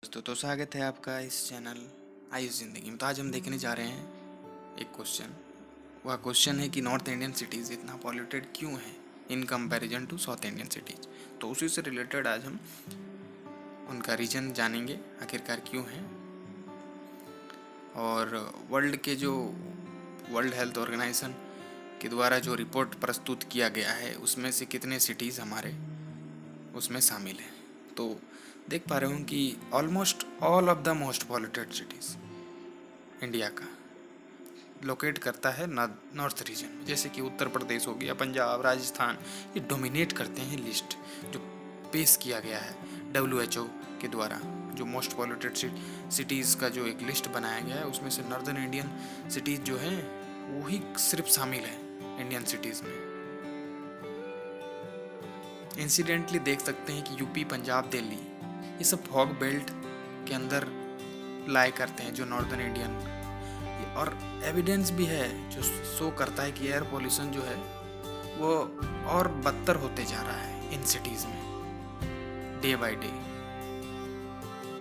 दोस्तों तो स्वागत है आपका इस चैनल आयुष ज़िंदगी में। तो आज हम देखने जा रहे हैं एक क्वेश्चन। वह क्वेश्चन है कि नॉर्थ इंडियन सिटीज़ इतना पॉल्यूटेड क्यों है in comparison to south Indian cities. तो उसी से रिलेटेड आज हम उनका रीज़न जानेंगे आखिरकार क्यों है, और वर्ल्ड हेल्थ ऑर्गेनाइजेशन के द्वारा जो रिपोर्ट प्रस्तुत किया गया है उसमें से कितने सिटीज़ हमारे उसमें शामिल हैं। तो देख पा रहे हूँ कि almost all of the most polluted cities India का लोकेट करता है नॉर्थ रीजन में, जैसे कि उत्तर प्रदेश हो गया, पंजाब, राजस्थान। ये डोमिनेट करते हैं लिस्ट जो पेश किया गया है WHO के द्वारा। जो मोस्ट पॉल्यूटेड सिटीज़ का जो एक लिस्ट बनाया गया है उसमें से नॉर्दर्न इंडियन सिटीज़ जो हैं वो ही सिर्फ शामिल है इंडियन सिटीज़ में। इंसिडेंटली देख सकते हैं कि यूपी, पंजाब, दिल्ली ये सब फॉग बेल्ट के अंदर लाई करते हैं जो नॉर्दर्न इंडियन। और एविडेंस भी है जो शो करता है कि एयर पोल्यूशन जो है वो और बदतर होते जा रहा है इन सिटीज़ में डे बाय डे।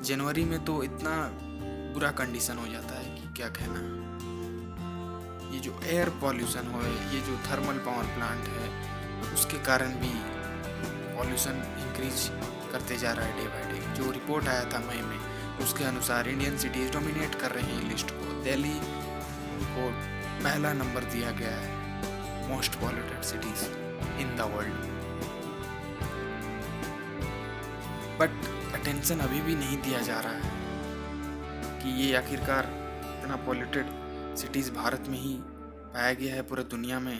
जनवरी में तो इतना बुरा कंडीशन हो जाता है कि क्या कहना। ये जो एयर पोल्यूशन हो, ये जो थर्मल पावर प्लांट है उसके कारण भी पॉल्यूशन इंक्रीज करते जा रहा है डे बाय डे। जो रिपोर्ट आया था मई में उसके अनुसार इंडियन सिटीज़ डोमिनेट कर रहे हैं लिस्ट को। दिल्ली को पहला नंबर दिया गया है most polluted cities in the world. But attention अभी भी नहीं दिया जा रहा है कि ये आखिरकार इतना पॉल्यूटेड सिटीज़ भारत में ही पाया गया है पूरे दुनिया में।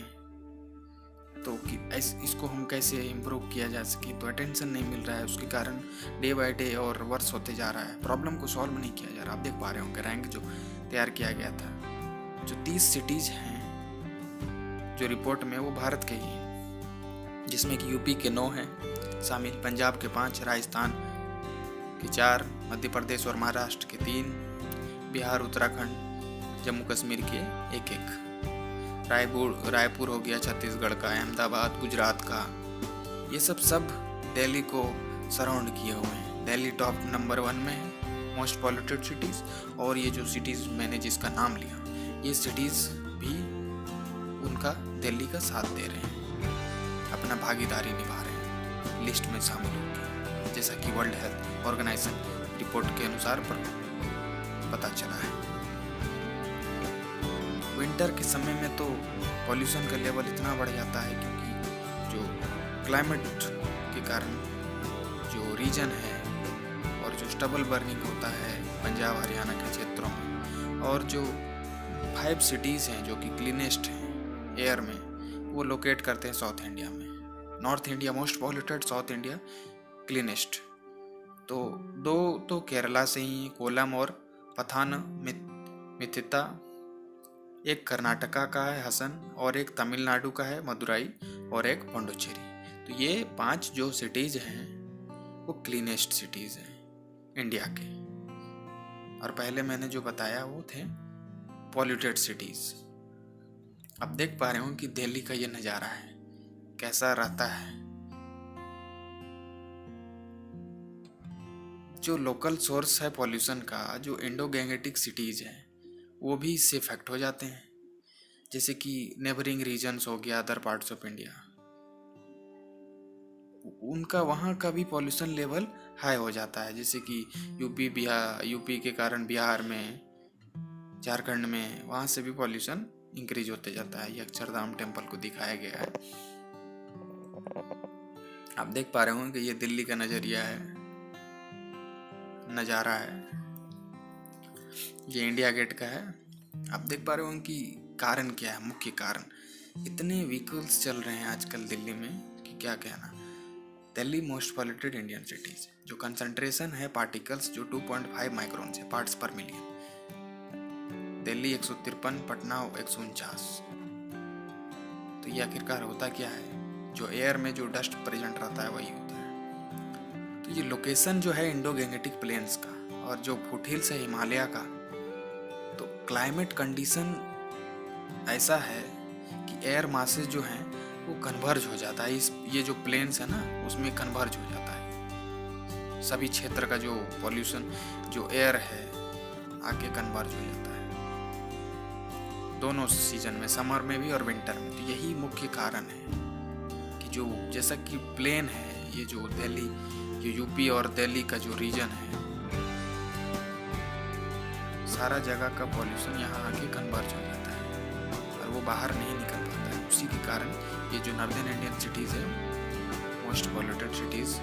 तो कि इसको हम कैसे इम्प्रूव किया जा सके, तो अटेंशन नहीं मिल रहा है। उसके कारण डे बाय डे और वर्स होते जा रहा है, प्रॉब्लम को सॉल्व नहीं किया जा रहा। आप देख पा रहे होंगे रैंक जो तैयार किया गया था, जो 30 सिटीज़ हैं जो रिपोर्ट में वो भारत के ही हैं, जिसमें कि यूपी के 9 हैं शामिल, पंजाब के 5, राजस्थान के 4, मध्य प्रदेश और महाराष्ट्र के 3, बिहार, उत्तराखंड, जम्मू कश्मीर के 1-1, रायपुर हो गया छत्तीसगढ़ का, अहमदाबाद गुजरात का। ये सब दिल्ली को सराउंड किए हुए हैं। दिल्ली टॉप नंबर 1 में है मोस्ट पॉल्यूटेड सिटीज़। और ये जो सिटीज़ मैंने जिसका नाम लिया ये सिटीज़ भी उनका दिल्ली का साथ दे रहे हैं, अपना भागीदारी निभा रहे हैं लिस्ट में शामिल होकर, जैसा कि वर्ल्ड हेल्थ ऑर्गेनाइजेशन रिपोर्ट के अनुसार पता चला है। विंटर के समय में तो पॉल्यूशन का लेवल इतना बढ़ जाता है क्योंकि जो क्लाइमेट के कारण जो रीजन है और जो स्टबल बर्निंग होता है पंजाब हरियाणा के क्षेत्रों में, और जो 5 सिटीज़ हैं जो कि क्लीनेस्ट हैं एयर में, वो लोकेट करते हैं साउथ इंडिया में। North India most polluted, south India cleanest. तो 2 तो केरला से ही, कोलम और मिथिता, एक कर्नाटका का है हसन, और एक तमिलनाडु का है मदुराई, और एक पुडुचेरी। तो ये 5 जो सिटीज़ हैं वो क्लीनेस्ट सिटीज़ हैं इंडिया के। और पहले मैंने जो बताया वो थे पॉल्यूटेड सिटीज़। अब देख पा रहे हो कि दिल्ली का ये नज़ारा है कैसा रहता है। जो लोकल सोर्स है पॉल्यूशन का, जो इंडो गैंगेटिक सिटीज़ हैं वो भी इससे इफेक्ट हो जाते हैं, जैसे कि नेबरिंग रीजन्स हो गया, अदर पार्ट्स ऑफ इंडिया, उनका वहाँ का भी पॉल्यूशन लेवल हाई हो जाता है। जैसे कि यूपी के कारण बिहार में, झारखंड में, वहाँ से भी पॉल्यूशन इंक्रीज होते जाता है। ये अक्षरधाम टेम्पल को दिखाया गया है। आप देख पा रहे हो कि ये दिल्ली का नज़ारा है, ये इंडिया गेट का है। आप देख पा रहे हो कि कारण क्या है, मुख्य कारण इतने व्हीकल्स चल रहे हैं आजकल दिल्ली में कि क्या कहना। Delhi most polluted Indian cities, जो कंसंट्रेशन है पार्टिकल्स जो 2.5 माइक्रोन से पार्ट्स पर मिलियन, दिल्ली 153, पटना 149। तो ये आखिरकार होता क्या है, जो एयर में जो डस्ट प्रेजेंट रहता है वही होता है। तो ये लोकेशन जो है इंडो गैंगेटिक प्लेन्स का और जो फुटहिल्स है हिमालय का, तो क्लाइमेट कंडीशन ऐसा है कि एयर मासेस जो हैं वो कन्वर्ज हो जाता है। ये जो प्लेन्स है ना उसमें कन्वर्ज हो जाता है सभी क्षेत्र का जो पॉल्यूशन, जो एयर है, आके कन्वर्ज हो जाता है दोनों सीजन में, समर में भी और विंटर में। तो यही मुख्य कारण है कि जो जैसा कि प्लेन है, ये जो दिल्ली, ये यूपी और दिल्ली का जो रीजन है, सारा जगह का पॉल्यूशन यहाँ आके कन्वर्ज हो जाता है और वो बाहर नहीं निकल पाता है। उसी के कारण ये जो नॉर्दर्न इंडियन सिटीज़ है, मोस्ट पॉल्यूटेड सिटीज़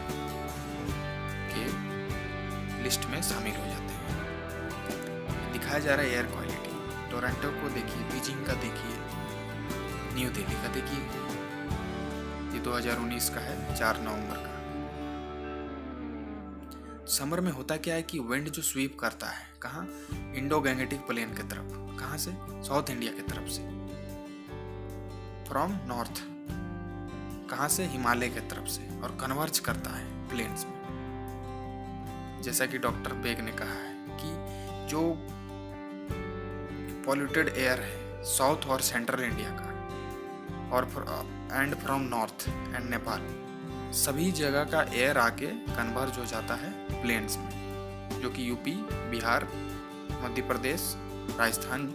के लिस्ट में शामिल हो जाते हैं। दिखाया जा रहा है एयर क्वालिटी। टोरंटो को देखिए, बीजिंग का देखिए, न्यू दिल्ली का देखिए। ये 2019 का है, 4 नवंबर का। समर में होता क्या है कि विंड जो स्वीप करता है, कहाँ? इंडो गैंगेटिक प्लेन की तरफ। कहाँ से? साउथ इंडिया की तरफ से, फ्रॉम नॉर्थ। कहाँ से? हिमालय की तरफ से, और कन्वर्ज करता है प्लेन्स में। जैसा कि डॉक्टर बेग ने कहा है कि जो पॉल्यूटेड एयर है साउथ और सेंट्रल इंडिया का, और and from north and Nepal, सभी जगह का एयर आके कन्वर्ज हो जाता है प्लेन्स में, जो कि यूपी, बिहार, मध्य प्रदेश, राजस्थान,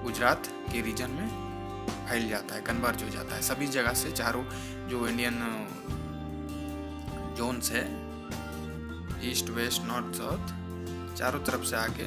गुजरात के रीजन में फैल जाता है, कन्वर्ज हो जाता है। सभी जगह से चारों जो इंडियन जोन्स है, ईस्ट, वेस्ट, नॉर्थ, साउथ, चारों तरफ से आके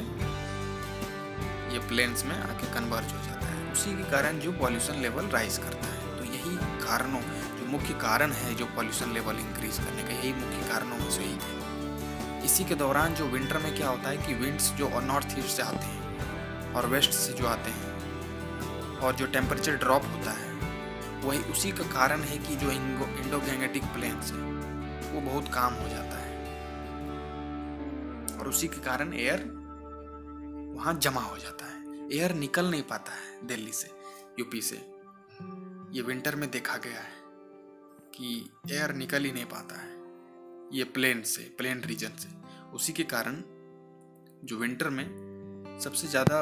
ये प्लेन्स में आके कन्वर्ज हो जाता है। उसी के कारण जो पॉल्यूशन लेवल राइज करता है। तो यही कारणों, जो मुख्य कारण है जो पॉल्यूशन लेवल इंक्रीज करने का, यही मुख्य कारणों में से एक है। इसी के दौरान जो विंटर में क्या होता है कि विंड्स जो नॉर्थ ईस्ट से आते हैं और वेस्ट से जो आते हैं, और जो टेम्परेचर ड्रॉप होता है, वही उसी का कारण है कि जो इंडो गैंगेटिक प्लेन्स है वो बहुत कम हो जाता है, और उसी के कारण एयर वहाँ जमा हो जाता है। एयर निकल नहीं पाता है दिल्ली से, यूपी से। ये विंटर में देखा गया है कि एयर निकल ही नहीं पाता है ये प्लेन से, प्लेन रीजन से। उसी के कारण जो विंटर में सबसे ज़्यादा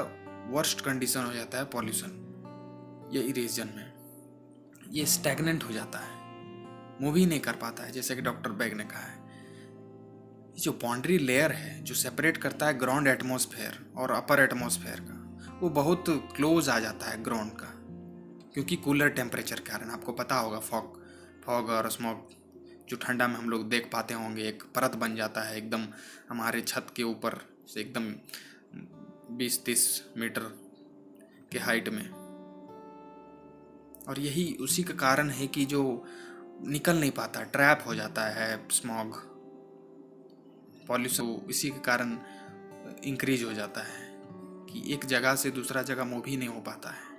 वर्स्ट कंडीशन हो जाता है पॉल्यूशन, ये रीजन में ये स्टैग्नेंट हो जाता है, मूव ही नहीं कर पाता है। जैसे कि डॉक्टर बेग ने कहा है, जो बाउंड्री लेयर है जो सेपरेट करता है ग्राउंड एटमॉस्फेयर और अपर एटमॉस्फेयर का, वो बहुत क्लोज आ जाता है ग्राउंड का, क्योंकि कूलर टेम्परेचर के कारण। आपको पता होगा फॉग और स्मॉग जो ठंडा में हम लोग देख पाते होंगे, एक परत बन जाता है एकदम हमारे छत के ऊपर से, एकदम 20-30 मीटर के हाइट में। और यही उसी का कारण है कि जो निकल नहीं पाता, ट्रैप हो जाता है स्मॉग, पॉल्यूशन इसी के कारण इंक्रीज हो जाता है कि एक जगह से दूसरा जगह मूव ही नहीं हो पाता है।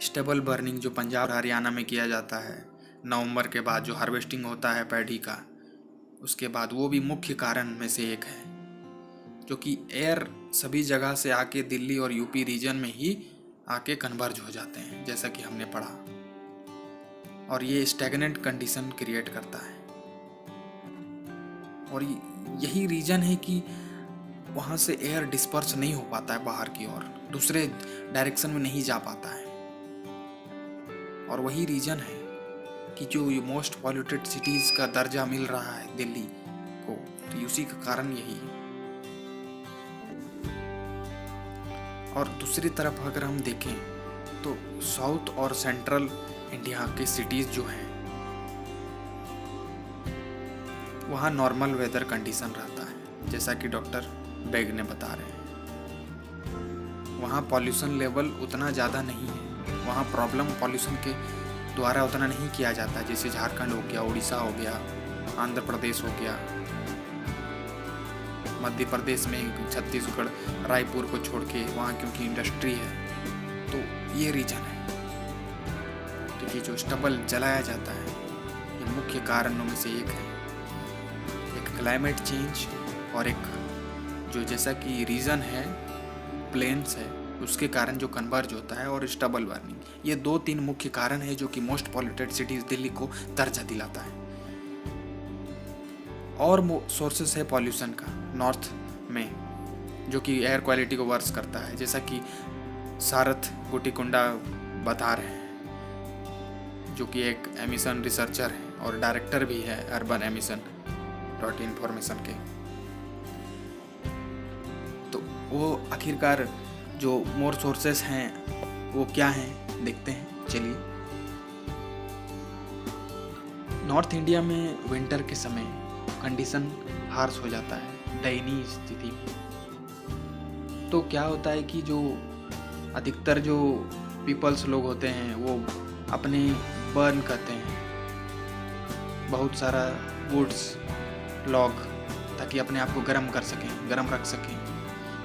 स्टेबल बर्निंग जो पंजाब और हरियाणा में किया जाता है नवंबर के बाद, जो हार्वेस्टिंग होता है पैडी का, उसके बाद, वो भी मुख्य कारण में से एक है, जो कि एयर सभी जगह से आके दिल्ली और यूपी रीजन में ही आके कन्वर्ज हो जाते हैं, जैसा कि हमने पढ़ा, और ये स्टैग्नेंट कंडीशन क्रिएट करता है। और यही रीजन है कि वहाँ से एयर डिस्पर्स नहीं हो पाता है बाहर की ओर, दूसरे डायरेक्शन में नहीं जा पाता है। और वही रीजन है कि जो ये मोस्ट पॉल्यूटेड सिटीज़ का दर्जा मिल रहा है दिल्ली को, तो उसी का कारण यही है। और दूसरी तरफ अगर हम देखें तो साउथ और सेंट्रल इंडिया के सिटीज़ जो हैं, वहाँ नॉर्मल वेदर कंडीशन रहता है, जैसा कि डॉक्टर बेग ने बता रहे हैं। वहाँ पॉल्यूशन लेवल उतना ज़्यादा नहीं है, वहाँ प्रॉब्लम पॉल्यूशन के द्वारा उतना नहीं किया जाता, जैसे झारखंड हो गया, उड़ीसा हो गया, आंध्र प्रदेश हो गया, मध्य प्रदेश में छत्तीसगढ़, रायपुर को छोड़ के, वहाँ क्योंकि इंडस्ट्री है, तो ये रीजन है। तो ये जो स्टबल जलाया जाता है, ये मुख्य कारणों में से एक है। एक क्लाइमेट चेंज और एक जो जैसा कि रीजन है प्लेन्स है, उसके कारण जो कन्वर्ज होता है, और स्टबल वार्मिंग, ये 2-3 मुख्य कारण है जो कि मोस्ट पॉल्यूटेड सिटीज दिल्ली को दर्जा दिलाता है। और सोर्सेस है पॉल्यूशन का नॉर्थ में, जो कि एयर क्वालिटी को वर्स करता है, जैसा कि सारथ गोटीकुंडा बता रहे हैं, जो कि एक एमिशन रिसर्चर है और डायरेक्टर भी है अर्बन एमिशन .इन्फॉर्मेशन के। तो वो आखिरकार जो मोर सोर्सेस हैं वो क्या हैं देखते हैं, चलिए। नॉर्थ इंडिया में विंटर के समय कंडीशन हार्श हो जाता है, दयनीय स्थिति में। तो क्या होता है कि जो अधिकतर जो पीपल्स लोग होते हैं वो अपने बर्न करते हैं बहुत सारा वुड्स लॉग, ताकि अपने आप को गर्म कर सकें, गर्म रख सकें।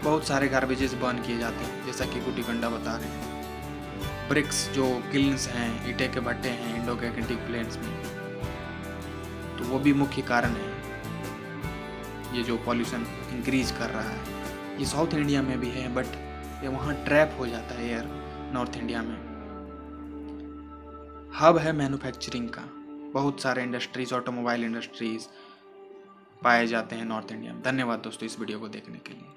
बहुत सारे गार्बेजेस बर्न किए जाते हैं, जैसा कि गुड्डी गंडा बता रहे हैं। ब्रिक्स जो किल्न्स हैं, ईंटे के भट्टे हैं इंडो गैंजेटिक प्लेन्स में, तो वो भी मुख्य कारण है ये जो पॉल्यूशन इंक्रीज कर रहा है। ये साउथ इंडिया में भी है, बट ये वहाँ ट्रैप हो जाता है एयर। नॉर्थ इंडिया में हब है मैन्युफैक्चरिंग का, बहुत सारे इंडस्ट्रीज, ऑटोमोबाइल इंडस्ट्रीज पाए जाते हैं नॉर्थ इंडिया में। धन्यवाद दोस्तों इस वीडियो को देखने के लिए।